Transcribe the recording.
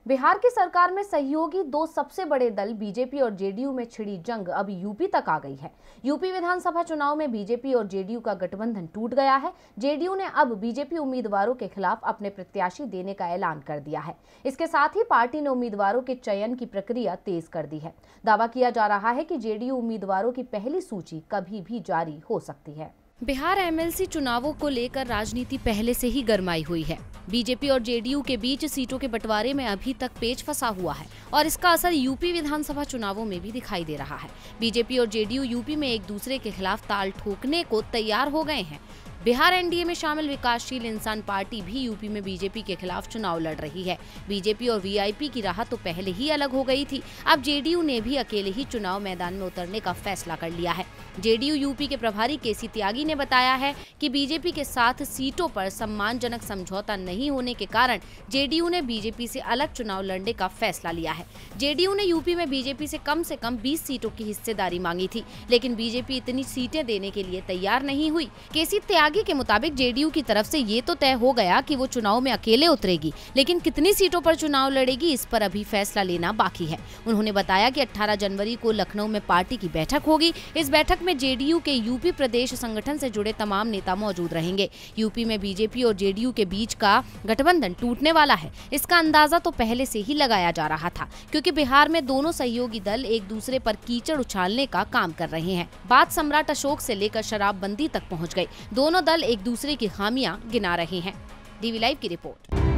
बिहार की सरकार में सहयोगी दो सबसे बड़े दल बीजेपी और जेडीयू में छिड़ी जंग अब यूपी तक आ गई है। यूपी विधानसभा चुनाव में बीजेपी और जेडीयू का गठबंधन टूट गया है। जेडीयू ने अब बीजेपी उम्मीदवारों के खिलाफ अपने प्रत्याशी देने का ऐलान कर दिया है। इसके साथ ही पार्टी ने उम्मीदवारों के चयन की प्रक्रिया तेज कर दी है। दावा किया जा रहा है कि जेडीयू उम्मीदवारों की पहली सूची कभी भी जारी हो सकती है। बिहार एमएलसी चुनावों को लेकर राजनीति पहले से ही गरमाई हुई है। बीजेपी और जेडीयू के बीच सीटों के बंटवारे में अभी तक पेच फंसा हुआ है और इसका असर यूपी विधानसभा चुनावों में भी दिखाई दे रहा है। बीजेपी और जेडीयू यूपी में एक दूसरे के खिलाफ ताल ठोकने को तैयार हो गए हैं। बिहार एनडीए में शामिल विकासशील इंसान पार्टी भी यूपी में बीजेपी के खिलाफ चुनाव लड़ रही है। बीजेपी और वीआईपी की राह तो पहले ही अलग हो गई थी। अब जेडीयू ने भी अकेले ही चुनाव मैदान में उतरने का फैसला कर लिया है। जेडीयू यूपी के प्रभारी केसी त्यागी ने बताया है कि बीजेपी के साथ सीटों पर सम्मानजनक समझौता नहीं होने के कारण जेडीयू ने बीजेपी से अलग चुनाव लड़ने का फैसला लिया है। जेडीयू ने यूपी में बीजेपी से कम 20 सीटों की हिस्सेदारी मांगी थी, लेकिन बीजेपी इतनी सीटें देने के लिए तैयार नहीं हुई। केसी त्यागी के मुताबिक जेडीयू की तरफ से ये तो तय हो गया कि वो चुनाव में अकेले उतरेगी, लेकिन कितनी सीटों पर चुनाव लड़ेगी इस पर अभी फैसला लेना बाकी है। उन्होंने बताया कि 18 जनवरी को लखनऊ में पार्टी की बैठक होगी। इस बैठक में जेडीयू के यूपी प्रदेश संगठन से जुड़े तमाम नेता मौजूद रहेंगे। यूपी में बीजेपी और जेडीयू के बीच का गठबंधन टूटने वाला है। इसका अंदाजा तो पहले से ही लगाया जा रहा था, क्योंकि बिहार में दोनों सहयोगी दल एक दूसरे पर कीचड़ उछालने का काम कर रहे हैं। बात सम्राट अशोक से लेकर शराबबंदी तक पहुंच गई। दोनों दल एक दूसरे की खामियां गिना रहे हैं। डीवी लाइव की रिपोर्ट।